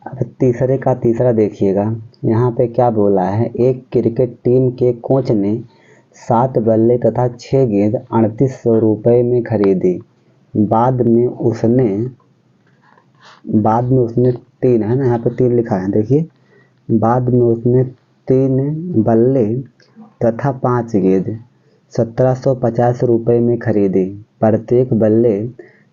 अब तीसरे का तीसरा देखिएगा, यहाँ पे क्या बोला है, एक क्रिकेट टीम के कोच ने 7 बल्ले तथा 6 गेंद 3800 रुपये में खरीदी। बाद में उसने 3 है ना, यहाँ पे 3 लिखा है, देखिए बाद में उसने 3 बल्ले तथा 5 गेंद 1750 रुपये में खरीदी। प्रत्येक बल्ले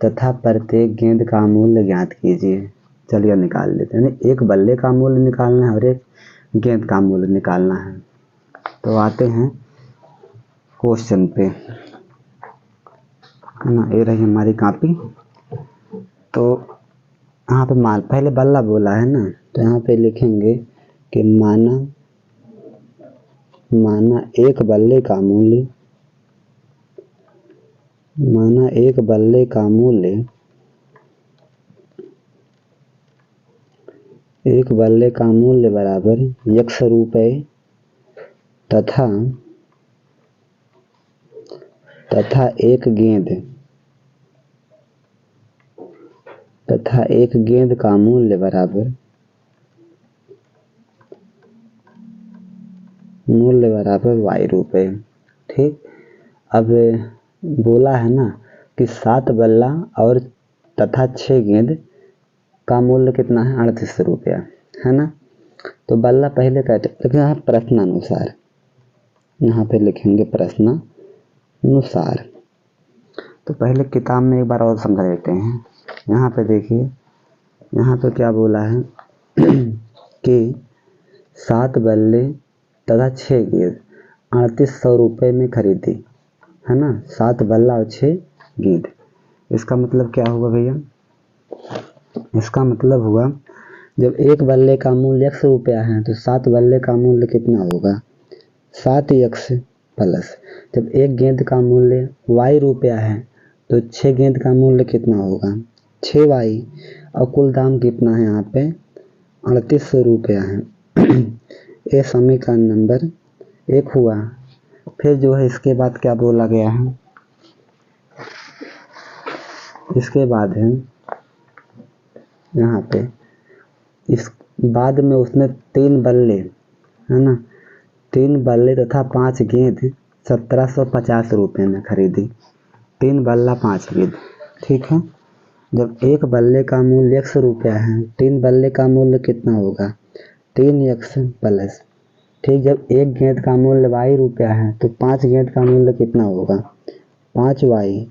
तथा प्रत्येक गेंद का मूल्य ज्ञात कीजिए। चलिए निकाल लेते हैं, एक बल्ले का मूल्य निकालना है और एक गेंद का मूल्य निकालना है। तो आते हैं क्वेश्चन पे, है ना, ये रही हमारी कॉपी। तो यहाँ पे पहले बल्ला बोला है ना, तो यहाँ पे लिखेंगे कि माना एक बल्ले का मूल्य, एक बल्ले का मूल्य बराबर x रुपये तथा एक गेंद का मूल्य बराबर y रुपये। ठीक, अब बोला है ना कि 7 बल्ला और तथा 6 गेंद का मूल्य कितना है, 3800 रुपया, है ना। तो बल्ला पहले कहते, लेकिन यहाँ प्रश्नानुसार, यहाँ पे लिखेंगे प्रश्नानुसार। तो पहले किताब में एक बार और समझा देते हैं। यहाँ पे देखिए, यहाँ पे क्या बोला है कि 7 बल्ले तथा 6 गेंद 3800 रुपये में खरीदी, है ना। 7 बल्ला और 6 गेंद, इसका मतलब क्या हुआ भैया, इसका मतलब हुआ जब एक बल्ले का मूल्य x रुपया है तो 7 बल्ले का मूल्य कितना होगा, 7x प्लस, जब एक गेंद का मूल्य y रुपया है तो 6 गेंद का मूल्य कितना होगा, 6y, और कुल दाम कितना है यहाँ पे 3800 रुपया है। ये समीकरण नंबर 1 हुआ। फिर जो है इसके बाद क्या बोला गया है, इसके बाद है यहाँ पे, इस बाद में उसने 3 बल्ले, है ना, 3 बल्ले तथा 5 गेंद 1750 रुपये में खरीदी। 3 बल्ला 5 गेंद, ठीक है। जब एक बल्ले का मूल्य x रुपया है, 3 बल्ले का मूल्य कितना होगा, 3x प्लस, ठीक, जब एक गेंद का मूल्य y रुपया है तो 5 गेंद का मूल्य कितना होगा, 5y,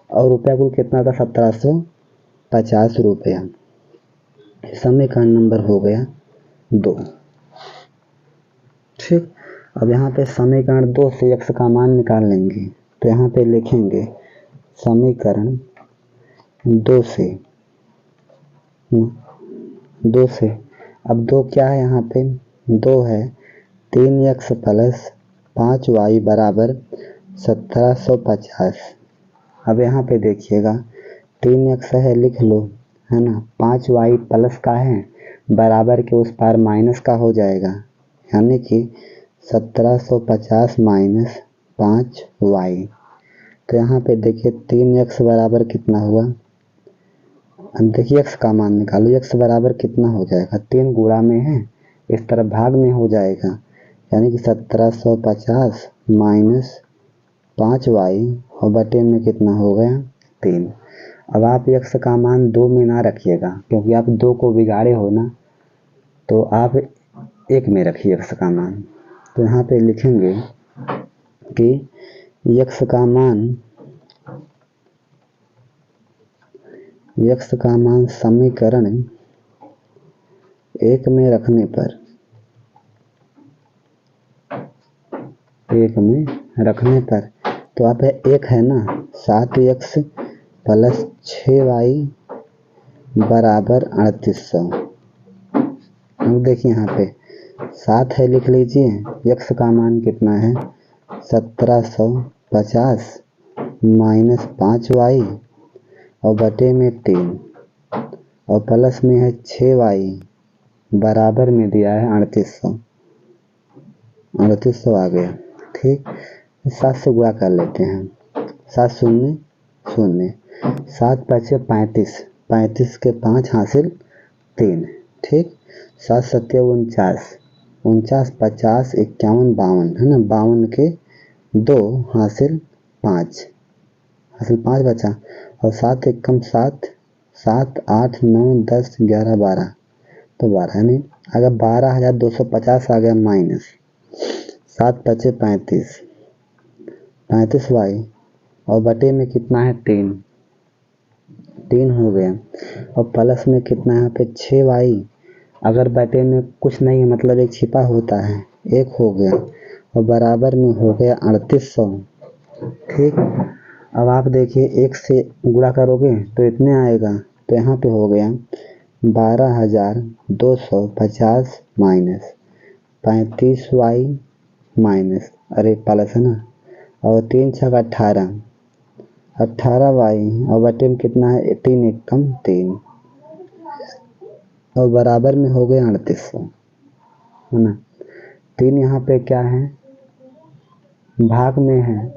और रुपया कुल कितना था, 1750 रुपया। समीकरण नंबर हो गया 2। ठीक, अब यहाँ पे समीकरण 2 से x का मान निकाल लेंगे। तो यहाँ पे लिखेंगे समीकरण 2 से, अब 2 क्या है, यहाँ पे 2 है 3x प्लस 5y बराबर 1750। अब यहाँ पे देखिएगा 3x है, लिख लो, है ना, 5y प्लस का है, बराबर के उस पार माइनस का हो जाएगा, यानी कि 1750 माइनस 5y। तो यहाँ पे देखिए 3x बराबर कितना हुआ, अब देखिए x का मान निकालो, x बराबर कितना हो जाएगा, 3 गुणा में है, इस तरफ भाग में हो जाएगा, यानी कि 1750 माइनस 5y और बटे में कितना हो गया 3। अब आप x का मान 2 में ना रखिएगा, क्योंकि आप 2 को बिगाड़े हो ना, तो आप 1 में रखिए x का मान। तो यहाँ पे लिखेंगे कि x का मान समीकरण 1 में रखने पर, 1 में रखने पर, तो आप 1 है ना, 7x प्लस 6y बराबर 3800। अब देखिए यहाँ पे 7 है, लिख लीजिए, x का मान कितना है 1750 माइनस 5y और बटे में 3 और प्लस में है 6y बराबर में दिया है 3800 आ गया। ठीक, 7 से गुणा कर लेते हैं, 7 शून्य शून्य, 7 5 35, 35 के 5 हासिल 3। ठीक। 7 7 49, 49 50 51 52 है ना, 52 के 2 हासिल 5, हासिल 5 बचा। और 7 एकम 7, 7 8 9 10 11 12, तो 12 है नहीं। अगर 12,250 आ गया माइनस 7 बचे 35, 35 वाई और बटे में कितना है 3, 3 हो गया। और प्लस में कितना है यहाँ पे 6 वाई, अगर बटे में कुछ नहीं है मतलब एक छिपा होता है, 1 हो गया। और बराबर में हो गया 3800, ठीक। अब आप देखिए 1 से गुणा करोगे तो इतने आएगा, तो यहाँ पे हो गया 12,250 माइनस 35 वाई माइनस, अरे प्लस है ना, और 3 छक 18, 18 वाई और बटे में कितना है 3 एकम 3, और बराबर में हो गया 3800 है ना। 3 यहाँ पे क्या है, भाग में है,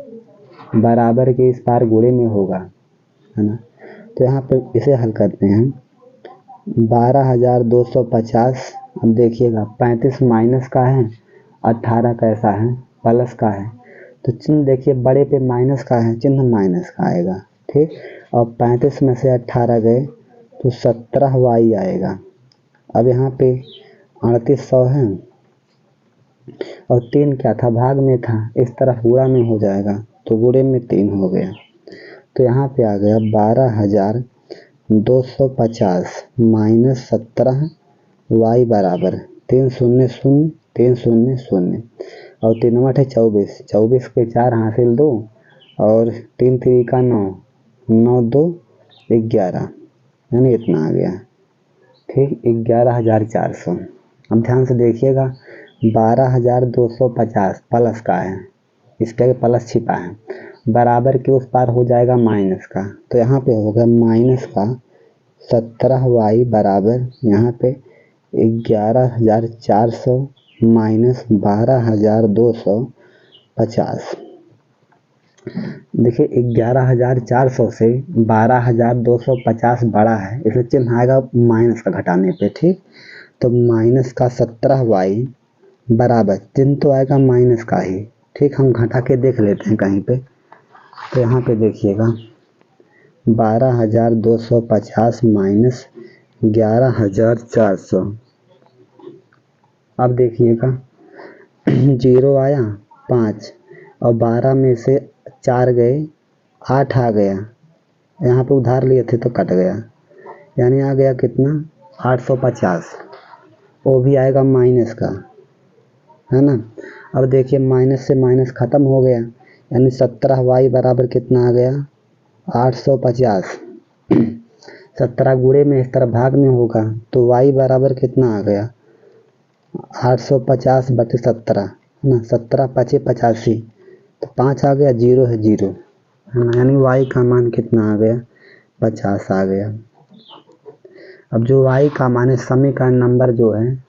बराबर के इस पार गुणे में होगा, है ना। तो यहाँ पे इसे हल करते हैं। 12,250, अब देखिएगा 35 माइनस का है, 18 कैसा है प्लस का है, तो चिन्ह देखिए बड़े पे माइनस का है, चिन्ह माइनस का आएगा, ठीक। और 35 में से 18 गए तो 17 वाई आएगा। अब यहाँ पे 3800 है और 3 क्या था, भाग में था, इस तरफ गुणा में हो जाएगा, तो गुणे में 3 हो गया। तो यहाँ पे आ गया 12,250 माइनस 17 वाई बराबर 3 0 0 3 0 0, और 3 8 24, 24 के 4 हासिल 2, और 3 3 का 9, 9 2 11, यानी इतना आ गया, ठीक। 11,400। अब ध्यान से देखिएगा 12,250 प्लस का है, इसके प्लस छिपा है, बराबर के उस पार हो जाएगा माइनस का, तो यहाँ पे होगा माइनस का 17 वाई बराबर यहाँ पे 11,400 माइनस 12,250। देखिए 11,400 से 12,250 बड़ा है, इसलिए चिन्ह आएगा माइनस का घटाने पे, ठीक। तो माइनस का 17 वाई बराबर, चिन्ह तो आएगा माइनस का ही, ठीक। हम घटा के देख लेते हैं कहीं पे, तो यहाँ पे देखिएगा 12,250 माइनस 11,400। अब देखिएगा 0 आया 5, और 12 में से 4 गए 8 आ गया, यहाँ पे उधार लिए थे तो कट गया, यानी आ गया कितना 850, वो भी आएगा माइनस का, है ना। अब देखिए माइनस से माइनस ख़त्म हो गया, यानी 17 वाई बराबर कितना आ गया 850। 17 गुणे में इस तरफ भाग में होगा, तो वाई बराबर कितना आ गया 850 बटे 17, है ना। 17 5 85, तो 5 आ गया, 0 है 0, है ना, यानी वाई का मान कितना आ गया 50 आ गया। अब जो वाई का मान है, समीकरण नंबर जो है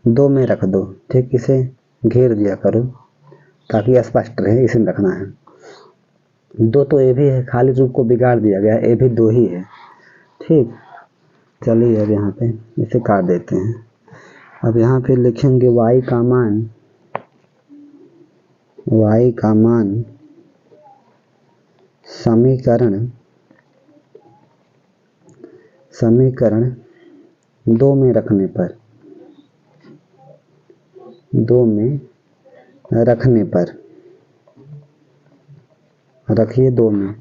2 में रख दो, ठीक। इसे घेर दिया करो ताकि स्पष्ट रहे, इसे रखना है। 2 तो ए भी है, खाली रूप को बिगाड़ दिया गया, ए भी 2 ही है, ठीक। चलिए अब यहाँ पे इसे काट देते हैं। अब यहाँ पे लिखेंगे y का मान समीकरण 2 में रखने पर, 2 में रखने पर रखिए 2 में,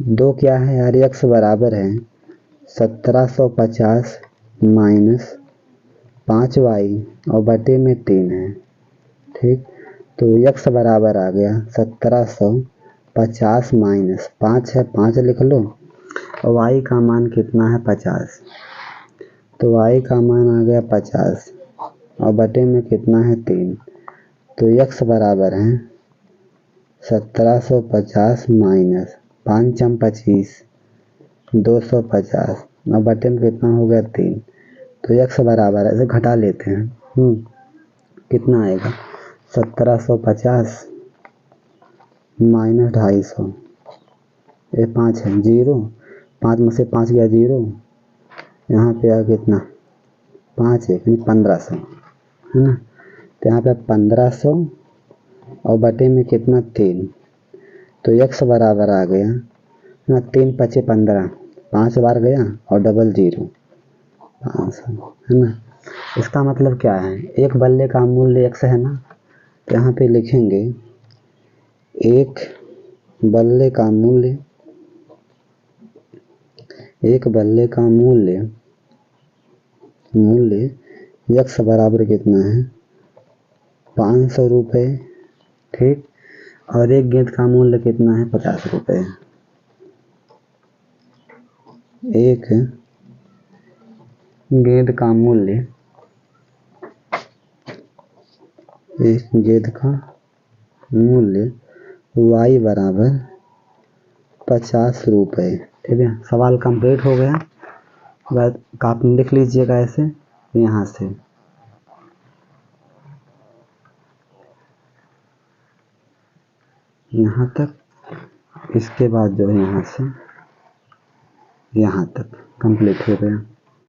2 क्या है यार, x बराबर है 1750 माइनस 5 वाई और बटे में 3 है, ठीक। तो x बराबर आ गया 1750 माइनस 5 है, 5 लिख लो, और y का मान कितना है 50, तो y का मान आ गया 50 और बटे में कितना है 3, तो x बराबर है 1750 माइनस 5 25 250 और बटे में कितना हो गया 3, तो x बराबर है, इसे घटा लेते हैं, कितना आएगा 1750 माइनस 250, ये 5 है 0, 5 में से 5 गया 0, यहाँ पे आ कितना 5 1 यानी 1500 है ना। तो यहाँ पे 1500 और बटे में कितना 3, तो x बराबर आ गया ना 3 5 15, 5 बार गया और डबल 0 500 है ना। इसका मतलब क्या है, एक बल्ले का मूल्य x है ना, तो यहाँ पे लिखेंगे एक बल्ले का मूल्य x बराबर कितना है 500 रुपये, ठीक। और एक गेंद का मूल्य कितना है 50 रुपये। एक गेंद का मूल्य y बराबर 50 रुपये, ठीक है। सवाल कंप्लीट हो गया। आप लिख लीजिएगा ऐसे यहाँ से, यहाँ तक, इसके बाद जो है यहाँ से यहाँ तक कंप्लीट हो गया।